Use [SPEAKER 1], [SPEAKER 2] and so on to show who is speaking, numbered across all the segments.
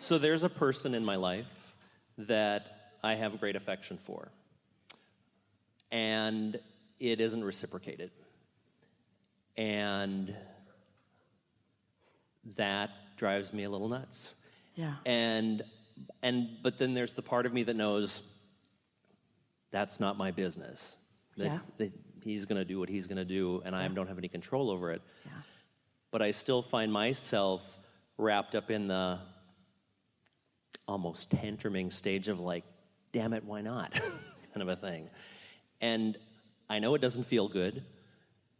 [SPEAKER 1] So there's a person in my life that I have great affection for, and it isn't reciprocated. And that drives me a little nuts.
[SPEAKER 2] Yeah.
[SPEAKER 1] But then there's the part of me that knows that's not my business. That he's going to do what he's going to do, and I don't have any control over it.
[SPEAKER 2] Yeah.
[SPEAKER 1] But I still find myself wrapped up in the almost tantruming stage of like, damn it, why not? kind of a thing. And I know it doesn't feel good,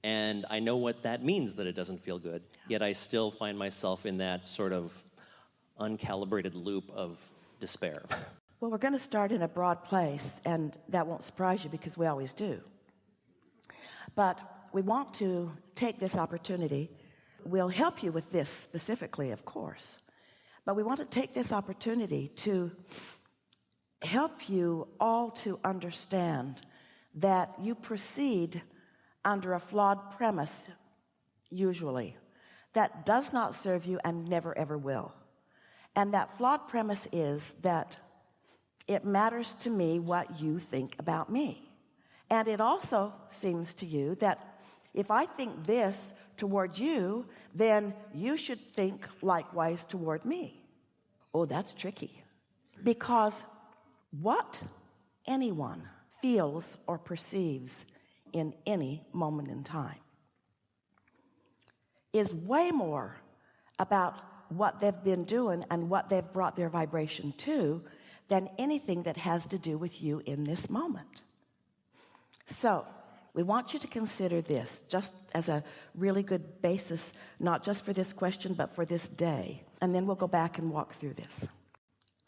[SPEAKER 1] and I know what that means that it doesn't feel good, yet I still find myself in that sort of uncalibrated loop of despair.
[SPEAKER 2] Well, we're going to start in a broad place, and that won't surprise you because we always do. But we want to take this opportunity. We'll help you with this specifically, of course. But we want to take this opportunity to help you all to understand that you proceed under a flawed premise, usually, that does not serve you and never ever will. And that flawed premise is that it matters to me what you think about me. And it also seems to you that if I think this toward you, then you should think likewise toward me. Oh, that's tricky. Because what anyone feels or perceives in any moment in time is way more about what they've been doing and what they've brought their vibration to than anything that has to do with you in this moment. So we want you to consider this just as a really good basis, not just for this question, but for this day. And then we'll go back and walk through this.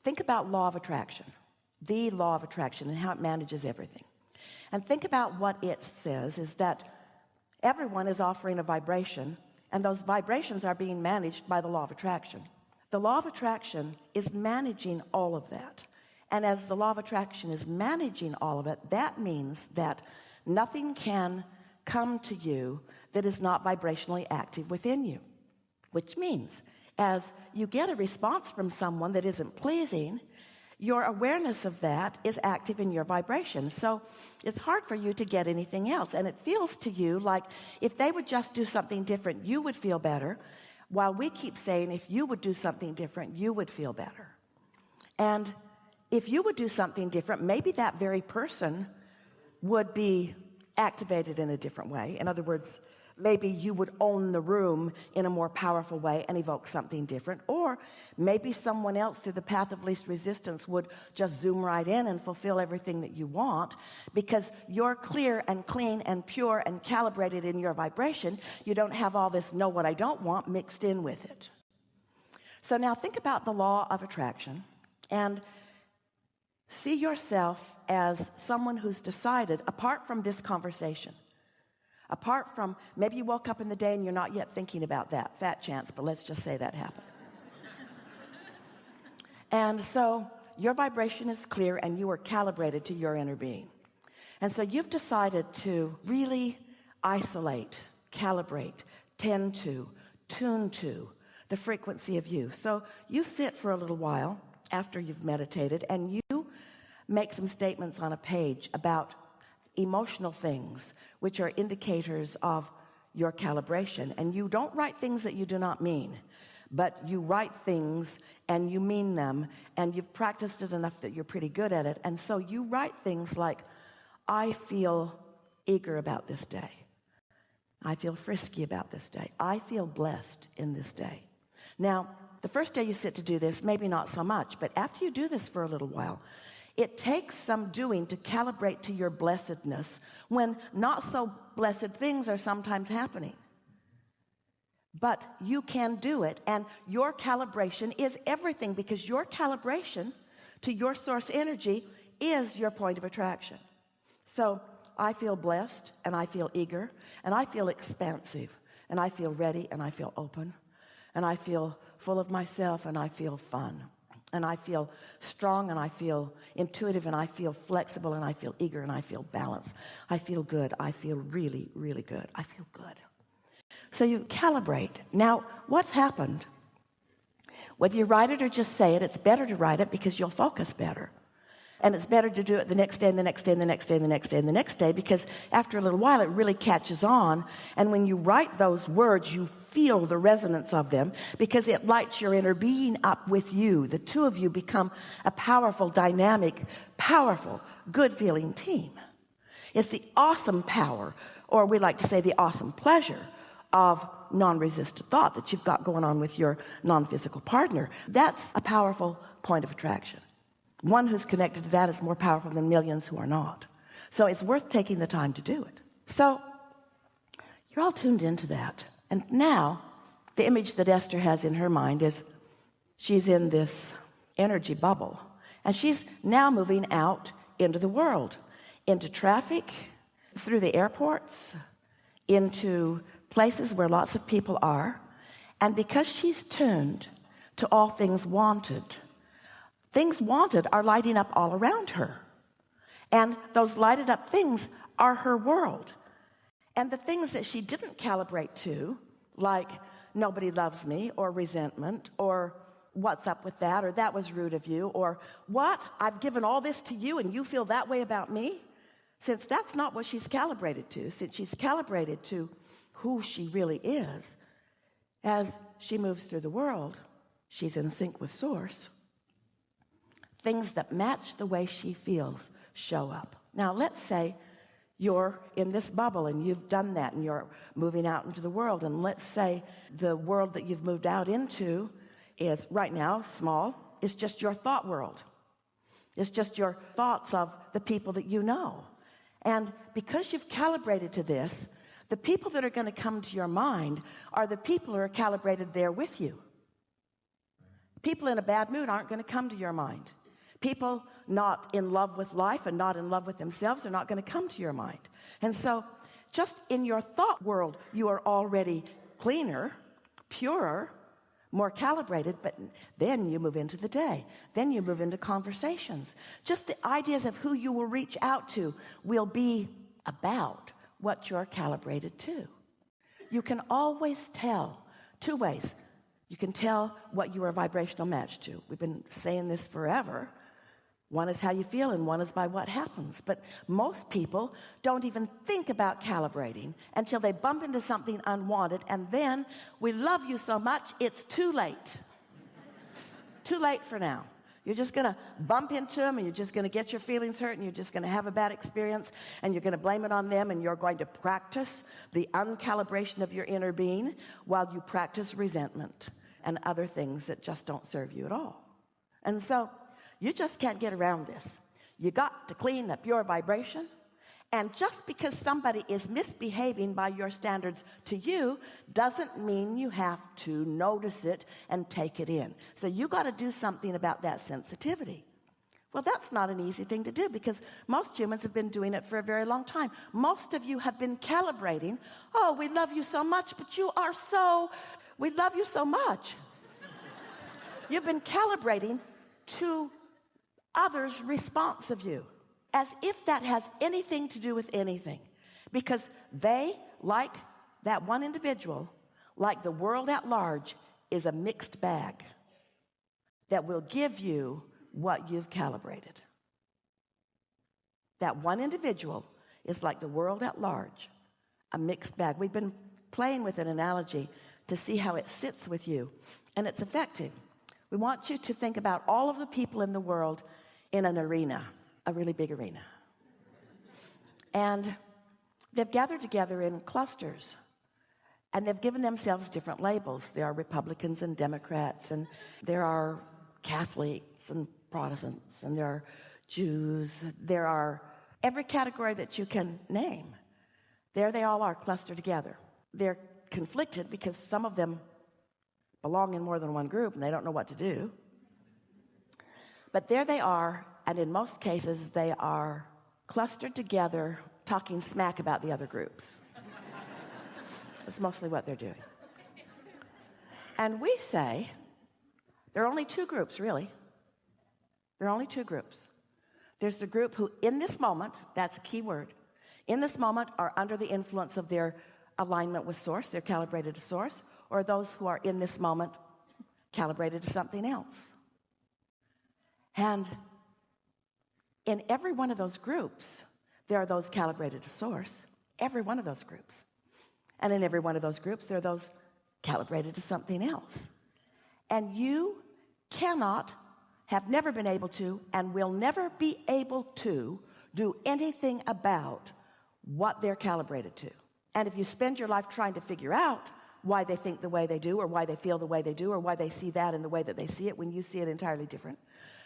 [SPEAKER 2] Think about law of attraction, the law of attraction, and how it manages everything. And think about what it says is that everyone is offering a vibration, and those vibrations are being managed by the law of attraction. The law of attraction is managing all of that. And as the law of attraction is managing all of it, that means that nothing can come to you that is not vibrationally active within you. Which means, as you get a response from someone that isn't pleasing, your awareness of that is active in your vibration. So it's hard for you to get anything else. And it feels to you like if they would just do something different, you would feel better. While we keep saying if you would do something different, you would feel better. And if you would do something different, maybe that very person would be activated in a different way. In other words, maybe you would own the room in a more powerful way and evoke something different. Or maybe someone else through the path of least resistance would just zoom right in and fulfill everything that you want because you're clear and clean and pure and calibrated in your vibration. You don't have all this know what I don't want mixed in with it. So now think about the law of attraction and see yourself as someone who's decided, apart from this conversation, apart from maybe you woke up in the day and you're not yet thinking about that, fat chance, but let's just say that happened. And so your vibration is clear and you are calibrated to your inner being. And so you've decided to really isolate, calibrate, tend to, tune to the frequency of you. So you sit for a little while after you've meditated and you make some statements on a page about emotional things, which are indicators of your calibration. And you don't write things that you do not mean, but you write things and you mean them, and you've practiced it enough that you're pretty good at it. And so you write things like, I feel eager about this day. I feel frisky about this day. I feel blessed in this day. Now, the first day you sit to do this, maybe not so much, but after you do this for a little while, it takes some doing to calibrate to your blessedness when not so blessed things are sometimes happening. But you can do it, and your calibration is everything because your calibration to your source energy is your point of attraction. So I feel blessed, and I feel eager, and I feel expansive, and I feel ready, and I feel open, and I feel full of myself, and I feel fun. And I feel strong, and I feel intuitive, and I feel flexible, and I feel eager, and I feel balanced. I feel good. I feel really, really good. I feel good. So you calibrate. Now, what's happened? Whether you write it or just say it, it's better to write it because you'll focus better. And it's better to do it the next day and the next day and the next day and the next day and the next day, because after a little while it really catches on. And when you write those words, you feel the resonance of them because it lights your inner being up with you. The two of you become a powerful, dynamic, powerful, good-feeling team. It's the awesome power, or we like to say the awesome pleasure, of non-resistant thought that you've got going on with your non-physical partner. That's a powerful point of attraction. One who's connected to that is more powerful than millions who are not. So it's worth taking the time to do it. So you're all tuned into that. And now the image that Esther has in her mind is she's in this energy bubble, and she's now moving out into the world, into traffic, through the airports, into places where lots of people are. And because she's tuned to all things wanted are lighting up all around her. And those lighted up things are her world. And the things that she didn't calibrate to, like nobody loves me, or resentment, or what's up with that, or that was rude of you, or what, I've given all this to you and you feel that way about me, since that's not what she's calibrated to, since she's calibrated to who she really is, as she moves through the world, she's in sync with Source. Things that match the way she feels show up. Now, let's say you're in this bubble and you've done that and you're moving out into the world, and let's say the world that you've moved out into is right now small. It's just your thought world. It's just your thoughts of the people that you know. And because you've calibrated to this, the people that are going to come to your mind are the people who are calibrated there with you. People in a bad mood aren't going to come to your mind. People not in love with life and not in love with themselves are not going to come to your mind. And so just in your thought world, you are already cleaner, purer, more calibrated, but then you move into the day. Then you move into conversations. Just the ideas of who you will reach out to will be about what you're calibrated to. You can always tell two ways. You can tell what you are a vibrational match to. We've been saying this forever. One is how you feel and one is by what happens. But most people don't even think about calibrating until they bump into something unwanted, and then we love you so much it's too late. Too late for now. You're just going to bump into them, and you're just going to get your feelings hurt, and you're just going to have a bad experience, and you're going to blame it on them, and you're going to practice the uncalibration of your inner being while you practice resentment and other things that just don't serve you at all. And so you just can't get around this. You got to clean up your vibration. And just because somebody is misbehaving by your standards to you doesn't mean you have to notice it and take it in. So you got to do something about that sensitivity. Well, that's not an easy thing to do because most humans have been doing it for a very long time. Most of you have been calibrating. Oh, we love you so much, but we love you so much. You've been calibrating to others' response of you, as if that has anything to do with anything, because they, like that one individual, like the world at large, is a mixed bag that will give you what you've calibrated. That one individual is like the world at large, a mixed bag. We've been playing with an analogy to see how it sits with you, and it's effective. We want you to think about all of the people in the world in an arena, a really big arena. And they've gathered together in clusters, and they've given themselves different labels. There are Republicans and Democrats, and there are Catholics and Protestants, and there are Jews. There are every category that you can name. There they all are clustered together. They're conflicted because some of them belong in more than one group, and they don't know what to do. But there they are, and in most cases, they are clustered together, talking smack about the other groups. That's mostly what they're doing. And we say, there are only two groups, really. There are only two groups. There's the group who, in this moment, that's a key word, in this moment are under the influence of their alignment with Source, they're calibrated to Source, or those who are in this moment calibrated to something else. And in every one of those groups, there are those calibrated to source, every one of those groups. And in every one of those groups, there are those calibrated to something else. And you cannot, have never been able to, and will never be able to do anything about what they're calibrated to. And if you spend your life trying to figure out why they think the way they do, or why they feel the way they do, or why they see that in the way that they see it when you see it entirely different,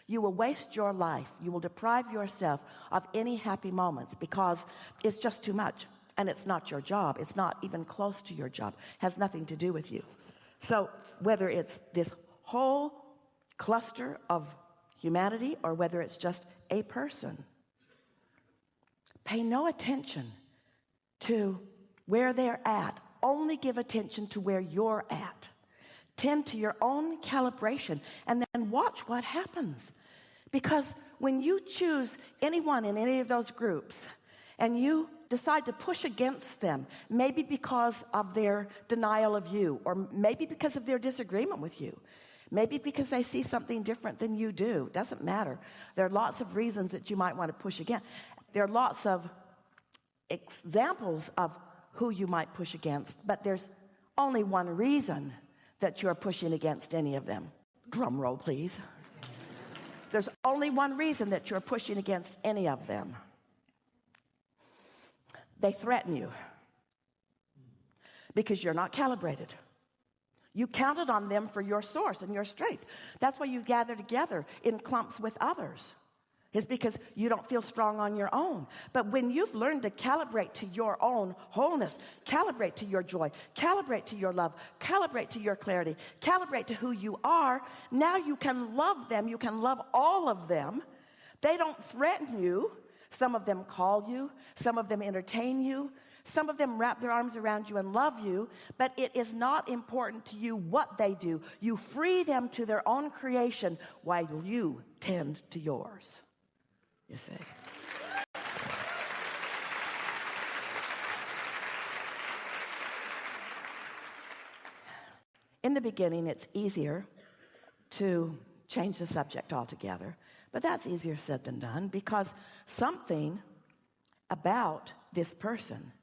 [SPEAKER 2] you will waste your life. You will deprive yourself of any happy moments because it's just too much. And it's not your job. It's not even close to your job. It has nothing to do with you. So whether it's this whole cluster of humanity or whether it's just a person, pay no attention to where they're at. Only give attention to where you're at. Tend to your own calibration and then watch what happens. Because when you choose anyone in any of those groups and you decide to push against them, maybe because of their denial of you, or maybe because of their disagreement with you, maybe because they see something different than you do, doesn't matter. There are lots of reasons that you might want to push against. There are lots of examples of who you might push against, but there's only one reason that you're pushing against any of them. Drum roll, please. There's only one reason that you're pushing against any of them. They threaten you because you're not calibrated. You counted on them for your source and your strength. That's why you gather together in clumps with others. It's because you don't feel strong on your own. But when you've learned to calibrate to your own wholeness, calibrate to your joy, calibrate to your love, calibrate to your clarity, calibrate to who you are, now you can love them. You can love all of them. They don't threaten you. Some of them call you. Some of them entertain you. Some of them wrap their arms around you and love you, but it is not important to you what they do. You free them to their own creation while you tend to yours. You see? In the beginning, it's easier to change the subject altogether, but that's easier said than done because something about this person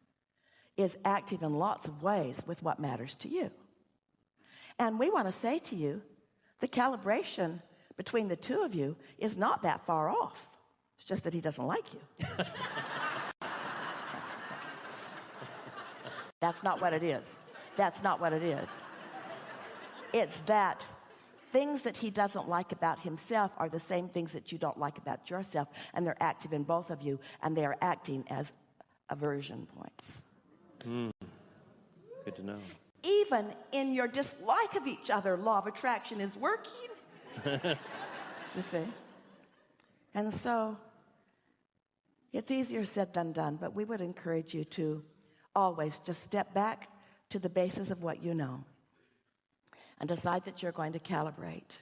[SPEAKER 2] is active in lots of ways with what matters to you. And we want to say to you, the calibration between the two of you is not that far off. It's just that he doesn't like you. That's not what it is. That's not what it is. It's that things that he doesn't like about himself are the same things that you don't like about yourself, and they're active in both of you, and they are acting as aversion points.
[SPEAKER 1] Good to know.
[SPEAKER 2] Even in your dislike of each other, law of attraction is working. You see? And so it's easier said than done, but we would encourage you to always just step back to the basis of what you know and decide that you're going to calibrate